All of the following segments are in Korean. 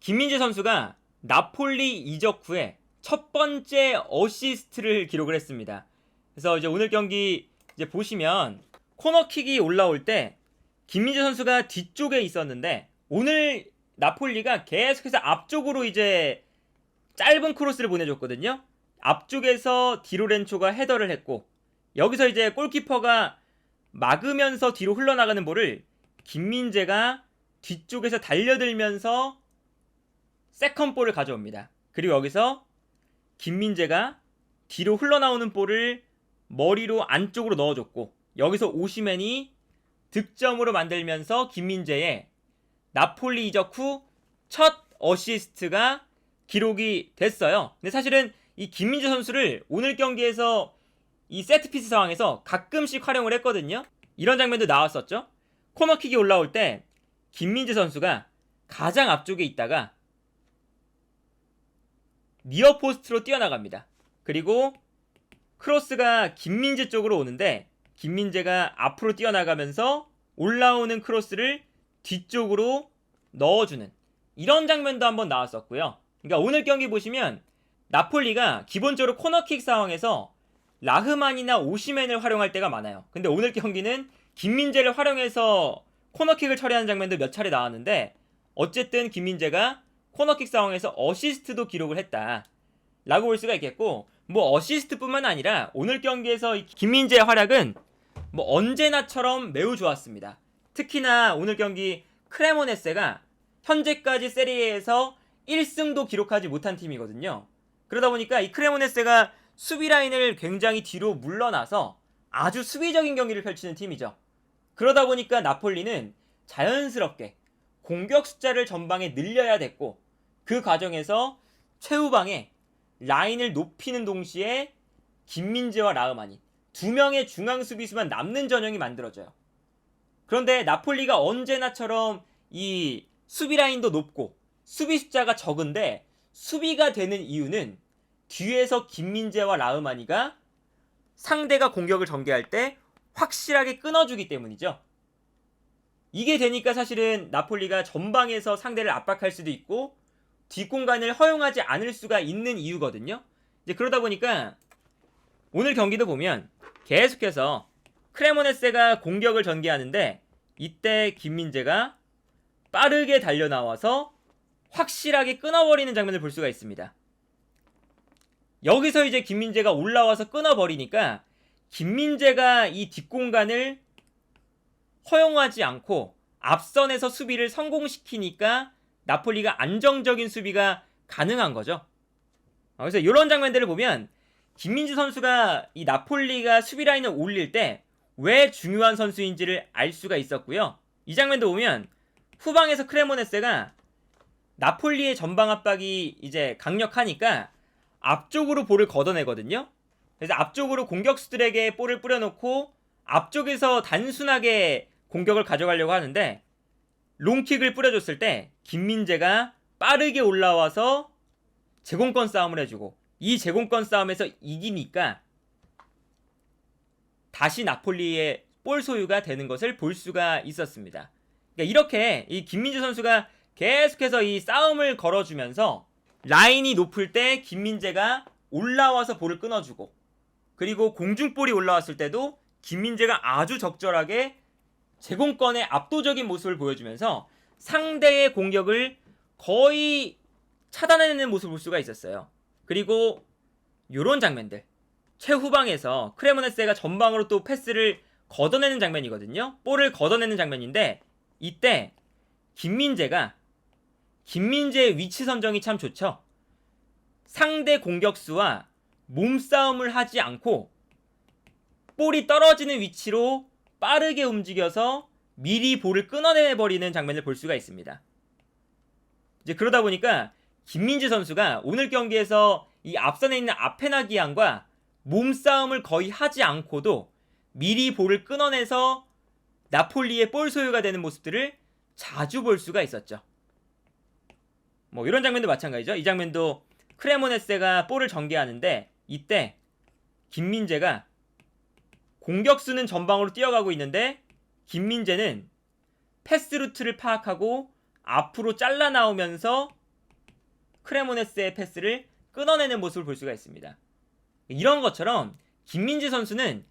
김민재 선수가 나폴리 이적 후에 첫 번째 어시스트를 기록을 했습니다. 그래서 이제 오늘 경기 이제 보시면 코너킥이 올라올 때 김민재 선수가 뒤쪽에 있었는데 오늘 나폴리가 계속해서 앞쪽으로 이제 짧은 크로스를 보내줬거든요. 앞쪽에서 디로렌초가 헤더를 했고 여기서 이제 골키퍼가 막으면서 뒤로 흘러나가는 볼을 김민재가 뒤쪽에서 달려들면서 세컨볼을 가져옵니다. 그리고 여기서 김민재가 뒤로 흘러나오는 볼을 머리로 안쪽으로 넣어줬고 여기서 오시맨이 득점으로 만들면서 김민재의 나폴리 이적 후 첫 어시스트가 기록이 됐어요. 근데 사실은 이 김민재 선수를 오늘 경기에서 이 세트피스 상황에서 가끔씩 활용을 했거든요. 이런 장면도 나왔었죠. 코너킥이 올라올 때 김민재 선수가 가장 앞쪽에 있다가 니어포스트로 뛰어나갑니다. 그리고 크로스가 김민재 쪽으로 오는데 김민재가 앞으로 뛰어나가면서 올라오는 크로스를 뒤쪽으로 넣어주는 이런 장면도 한번 나왔었고요. 그러니까 오늘 경기 보시면 나폴리가 기본적으로 코너킥 상황에서 라흐만이나 오시맨을 활용할 때가 많아요. 근데 오늘 경기는 김민재를 활용해서 코너킥을 처리하는 장면도 몇 차례 나왔는데 어쨌든 김민재가 코너킥 상황에서 어시스트도 기록을 했다 라고 볼 수가 있겠고, 뭐 어시스트뿐만 아니라 오늘 경기에서 김민재의 활약은 뭐 언제나처럼 매우 좋았습니다. 특히나 오늘 경기 크레모네세가 현재까지 세리에에서 1승도 기록하지 못한 팀이거든요. 그러다 보니까 이 크레모네세가 수비 라인을 굉장히 뒤로 물러나서 아주 수비적인 경기를 펼치는 팀이죠. 그러다 보니까 나폴리는 자연스럽게 공격 숫자를 전방에 늘려야 됐고 그 과정에서 최후방에 라인을 높이는 동시에 김민재와 라흐마니 두 명의 중앙 수비수만 남는 전형이 만들어져요. 그런데 나폴리가 언제나처럼 이 수비 라인도 높고 수비 숫자가 적은데 수비가 되는 이유는 뒤에서 김민재와 라흐마니가 상대가 공격을 전개할 때 확실하게 끊어주기 때문이죠. 이게 되니까 사실은 나폴리가 전방에서 상대를 압박할 수도 있고 뒷공간을 허용하지 않을 수가 있는 이유거든요. 이제 그러다 보니까 오늘 경기도 보면 계속해서 크레모네세가 공격을 전개하는데 이때 김민재가 빠르게 달려나와서 확실하게 끊어버리는 장면을 볼 수가 있습니다. 여기서 이제 김민재가 올라와서 끊어버리니까 김민재가 이 뒷공간을 허용하지 않고 앞선에서 수비를 성공시키니까 나폴리가 안정적인 수비가 가능한 거죠. 그래서 이런 장면들을 보면 김민재 선수가 이 나폴리가 수비 라인을 올릴 때 왜 중요한 선수인지를 알 수가 있었고요. 이 장면도 보면 후방에서 크레모네세가 나폴리의 전방 압박이 이제 강력하니까 앞쪽으로 볼을 걷어내거든요. 그래서 앞쪽으로 공격수들에게 볼을 뿌려놓고 앞쪽에서 단순하게 공격을 가져가려고 하는데 롱킥을 뿌려줬을 때 김민재가 빠르게 올라와서 제공권 싸움을 해주고 이 제공권 싸움에서 이기니까 다시 나폴리의 볼 소유가 되는 것을 볼 수가 있었습니다. 그러니까 이렇게 이 김민재 선수가 계속해서 이 싸움을 걸어주면서 라인이 높을 때 김민재가 올라와서 볼을 끊어주고 그리고 공중볼이 올라왔을 때도 김민재가 아주 적절하게 제공권의 압도적인 모습을 보여주면서 상대의 공격을 거의 차단해내는 모습을 볼 수가 있었어요. 그리고 요런 장면들 최후방에서 크레모네세가 전방으로 또 패스를 걷어내는 장면이거든요. 볼을 걷어내는 장면인데 이때 김민재의 위치 선정이 참 좋죠. 상대 공격수와 몸싸움을 하지 않고 볼이 떨어지는 위치로 빠르게 움직여서 미리 볼을 끊어내버리는 장면을 볼 수가 있습니다. 이제 그러다 보니까 김민재 선수가 오늘 경기에서 이 앞선에 있는 아페나기안과 몸싸움을 거의 하지 않고도 미리 볼을 끊어내서 나폴리의 볼 소유가 되는 모습들을 자주 볼 수가 있었죠. 뭐 이런 장면도 마찬가지죠. 이 장면도 크레모네세가 볼을 전개하는데 이때 김민재가 공격수는 전방으로 뛰어가고 있는데 김민재는 패스 루트를 파악하고 앞으로 잘라 나오면서 크레모네스의 패스를 끊어내는 모습을 볼 수가 있습니다. 이런 것처럼 김민재 선수는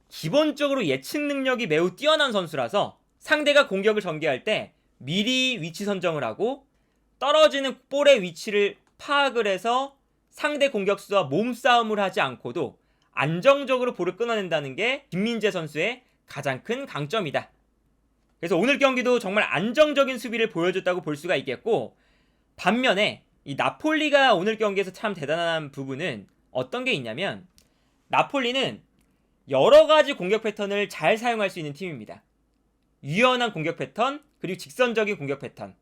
기본적으로 예측 능력이 매우 뛰어난 선수라서 상대가 공격을 전개할 때 미리 위치 선정을 하고 떨어지는 볼의 위치를 파악을 해서 상대 공격수와 몸싸움을 하지 않고도 안정적으로 볼을 끊어낸다는 게 김민재 선수의 가장 큰 강점이다. 그래서 오늘 경기도 정말 안정적인 수비를 보여줬다고 볼 수가 있겠고, 반면에 이 나폴리가 오늘 경기에서 참 대단한 부분은 어떤 게 있냐면, 나폴리는 여러 가지 공격 패턴을 잘 사용할 수 있는 팀입니다. 유연한 공격 패턴, 그리고 직선적인 공격 패턴,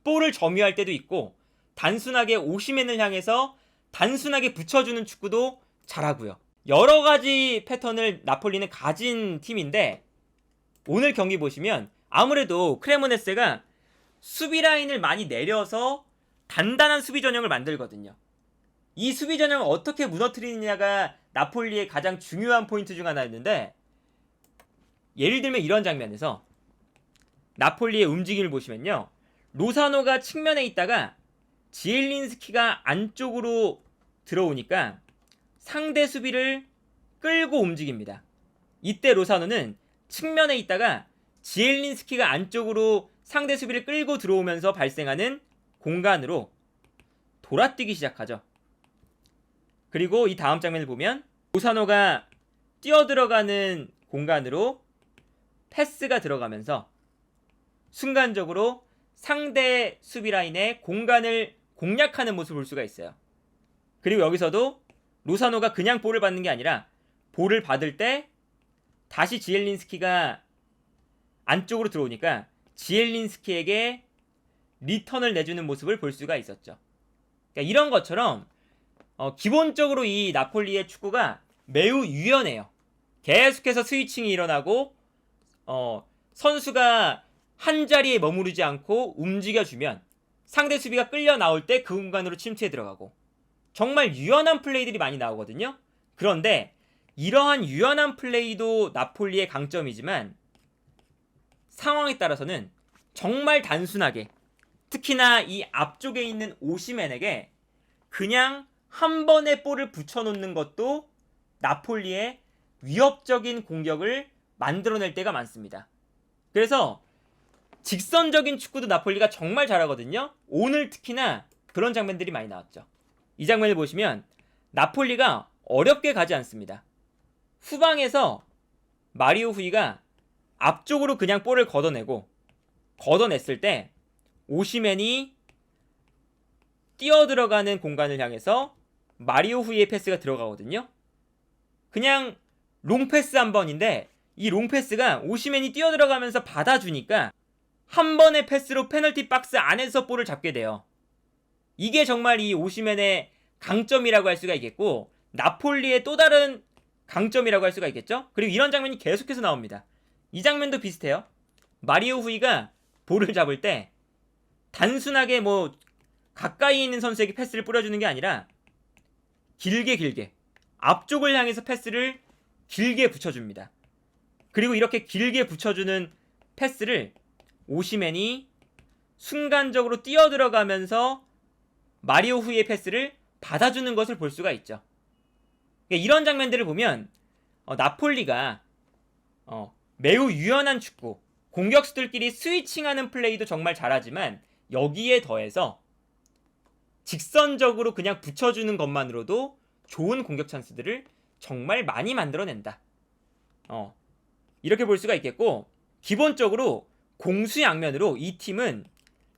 볼을 점유할 때도 있고 단순하게 오시맨을 향해서 단순하게 붙여주는 축구도 잘하고요. 여러 가지 패턴을 나폴리는 가진 팀인데, 오늘 경기 보시면 아무래도 크레모네세가 수비 라인을 많이 내려서 단단한 수비 전형을 만들거든요. 이 수비 전형을 어떻게 무너뜨리느냐가 나폴리의 가장 중요한 포인트 중 하나였는데, 예를 들면 이런 장면에서 나폴리의 움직임을 보시면요, 로사노가 측면에 있다가 지엘린스키가 안쪽으로 들어오니까 상대 수비를 끌고 움직입니다. 이때 로사노는 측면에 있다가 지엘린스키가 안쪽으로 상대 수비를 끌고 들어오면서 발생하는 공간으로 돌아뛰기 시작하죠. 그리고 이 다음 장면을 보면 로사노가 뛰어들어가는 공간으로 패스가 들어가면서 순간적으로 상대 수비 라인의 공간을 공략하는 모습을 볼 수가 있어요. 그리고 여기서도 로사노가 그냥 볼을 받는 게 아니라 볼을 받을 때 다시 지엘린스키가 안쪽으로 들어오니까 지엘린스키에게 리턴을 내주는 모습을 볼 수가 있었죠. 그러니까 이런 것처럼 기본적으로 이 나폴리의 축구가 매우 유연해요. 계속해서 스위칭이 일어나고 선수가 한 자리에 머무르지 않고 움직여주면 상대 수비가 끌려 나올 때 그 공간으로 침투해 들어가고, 정말 유연한 플레이들이 많이 나오거든요. 그런데 이러한 유연한 플레이도 나폴리의 강점이지만 상황에 따라서는 정말 단순하게, 특히나 이 앞쪽에 있는 오시맨에게 그냥 한 번에 볼을 붙여놓는 것도 나폴리의 위협적인 공격을 만들어낼 때가 많습니다. 그래서 직선적인 축구도 나폴리가 정말 잘하거든요. 오늘 특히나 그런 장면들이 많이 나왔죠. 이 장면을 보시면 나폴리가 어렵게 가지 않습니다. 후방에서 마리오 후이가 앞쪽으로 그냥 볼을 걷어냈을 때 오시맨이 뛰어들어가는 공간을 향해서 마리오 후이의 패스가 들어가거든요. 그냥 롱패스 한 번인데 이 롱패스가 오시맨이 뛰어들어가면서 받아주니까 한 번의 패스로 페널티 박스 안에서 볼을 잡게 돼요. 이게 정말 이 오시맨의 강점이라고 할 수가 있겠고, 나폴리의 또 다른 강점이라고 할 수가 있겠죠. 그리고 이런 장면이 계속해서 나옵니다. 이 장면도 비슷해요. 마리오 후이가 볼을 잡을 때 단순하게 가까이 있는 선수에게 패스를 뿌려주는 게 아니라 길게 앞쪽을 향해서 패스를 길게 붙여줍니다. 그리고 이렇게 길게 붙여주는 패스를 오시맨이 순간적으로 뛰어들어가면서 마리오 후이의 패스를 받아주는 것을 볼 수가 있죠. 이런 장면들을 보면 나폴리가 매우 유연한 축구, 공격수들끼리 스위칭하는 플레이도 정말 잘하지만 여기에 더해서 직선적으로 그냥 붙여주는 것만으로도 좋은 공격 찬스들을 정말 많이 만들어낸다. 이렇게 볼 수가 있겠고, 기본적으로 공수양면으로 이 팀은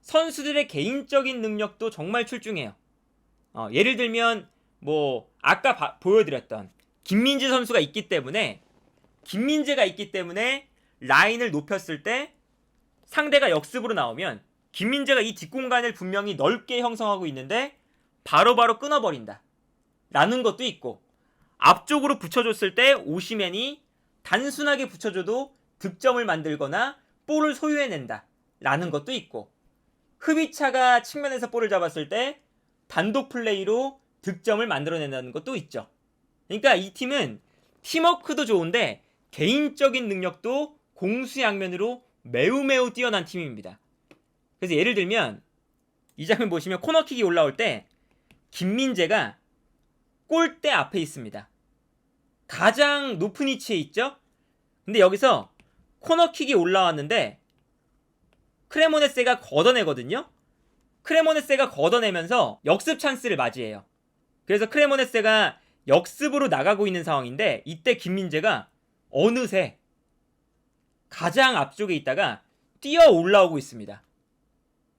선수들의 개인적인 능력도 정말 출중해요. 예를 들면 아까 보여드렸던 김민재가 있기 때문에 라인을 높였을 때 상대가 역습으로 나오면 김민재가 이 뒷공간을 분명히 넓게 형성하고 있는데 바로바로 끊어버린다 라는 것도 있고, 앞쪽으로 붙여줬을 때 오시맨이 단순하게 붙여줘도 득점을 만들거나 볼을 소유해낸다 라는 것도 있고, 흐비차가 측면에서 볼을 잡았을 때 단독 플레이로 득점을 만들어낸다는 것도 있죠. 그러니까 이 팀은 팀워크도 좋은데 개인적인 능력도 공수양면으로 매우 뛰어난 팀입니다. 그래서 예를 들면 이 장면 보시면 코너킥이 올라올 때 김민재가 골대 앞에 있습니다. 가장 높은 위치에 있죠? 근데 여기서 코너킥이 올라왔는데 크레모네세가 걷어내거든요? 크레모네세가 걷어내면서 역습 찬스를 맞이해요. 그래서 크레모네세가 역습으로 나가고 있는 상황인데 이때 김민재가 어느새 가장 앞쪽에 있다가 뛰어 올라오고 있습니다.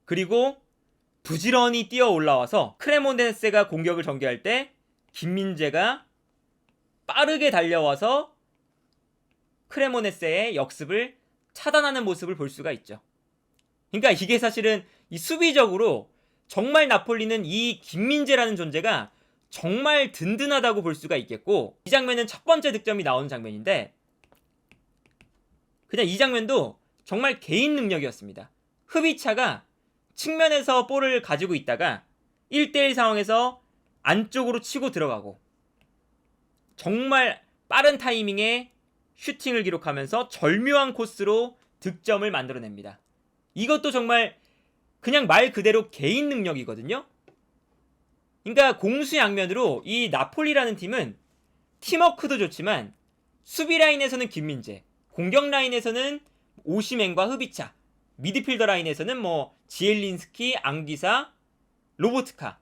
그리고 부지런히 뛰어 올라와서 크레모네세가 공격을 전개할 때 김민재가 빠르게 달려와서 크레모네세의 역습을 차단하는 모습을 볼 수가 있죠. 그러니까 이게 사실은 이 수비적으로 정말 나폴리는 이 김민재라는 존재가 정말 든든하다고 볼 수가 있겠고, 이 장면은 첫 번째 득점이 나오는 장면인데 그냥 이 장면도 정말 개인 능력이었습니다. 흐비차가 측면에서 볼을 가지고 있다가 1대1 상황에서 안쪽으로 치고 들어가고 정말 빠른 타이밍에 슈팅을 기록하면서 절묘한 코스로 득점을 만들어냅니다. 이것도 정말 그냥 말 그대로 개인 능력이거든요. 그러니까 공수양면으로 이 나폴리라는 팀은 팀워크도 좋지만 수비 라인에서는 김민재, 공격 라인에서는 오시멘과 흐비차, 미드필더 라인에서는 지엘린스키, 앙기사, 로보트카,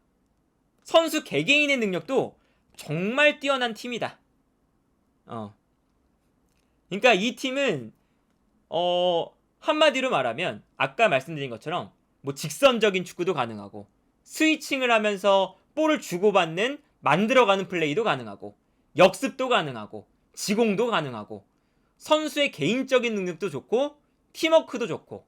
선수 개개인의 능력도 정말 뛰어난 팀이다. 그러니까 이 팀은 한마디로 말하면 아까 말씀드린 것처럼 직선적인 축구도 가능하고 스위칭을 하면서 볼을 주고받는 만들어가는 플레이도 가능하고 역습도 가능하고 지공도 가능하고 선수의 개인적인 능력도 좋고 팀워크도 좋고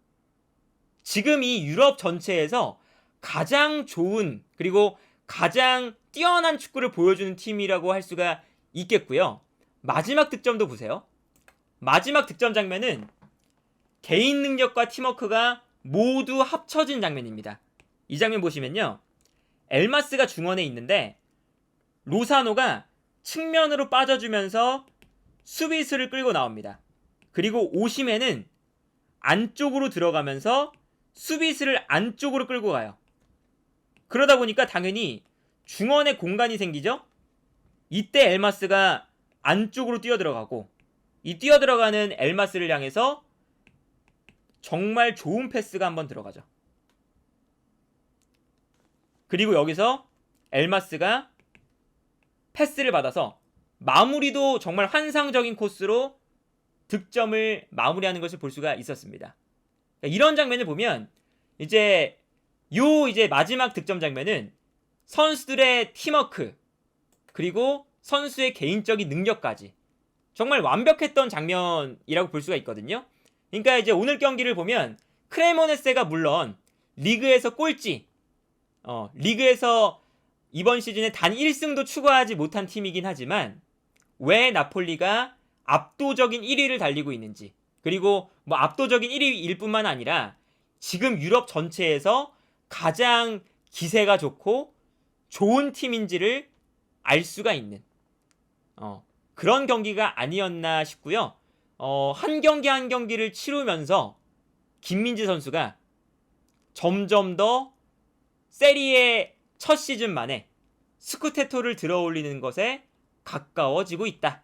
지금 이 유럽 전체에서 가장 좋은 그리고 가장 뛰어난 축구를 보여주는 팀이라고 할 수가 있겠고요. 마지막 득점도 보세요. 마지막 득점 장면은 개인 능력과 팀워크가 모두 합쳐진 장면입니다. 이 장면 보시면요, 엘마스가 중원에 있는데 로사노가 측면으로 빠져주면서 수비수를 끌고 나옵니다. 그리고 오시멘은 안쪽으로 들어가면서 수비수를 안쪽으로 끌고 가요. 그러다 보니까 당연히 중원에 공간이 생기죠. 이때 엘마스가 안쪽으로 뛰어들어가고 이 뛰어들어가는 엘마스를 향해서 정말 좋은 패스가 한번 들어가죠. 그리고 여기서 엘마스가 패스를 받아서 마무리도 정말 환상적인 코스로 득점을 마무리하는 것을 볼 수가 있었습니다. 이런 장면을 보면 이제 마지막 득점 장면은 선수들의 팀워크 그리고 선수의 개인적인 능력까지 정말 완벽했던 장면이라고 볼 수가 있거든요. 그러니까 이제 오늘 경기를 보면 크레모네세가 물론 리그에서 꼴찌, 리그에서 이번 시즌에 단 1승도 추가하지 못한 팀이긴 하지만 왜 나폴리가 압도적인 1위를 달리고 있는지, 그리고 압도적인 1위일 뿐만 아니라 지금 유럽 전체에서 가장 기세가 좋고 좋은 팀인지를 알 수가 있는 그런 경기가 아니었나 싶고요. 한 경기 한 경기를 치르면서 김민재 선수가 점점 더 세리에 첫 시즌 만에 스쿠테토를 들어올리는 것에 가까워지고 있다.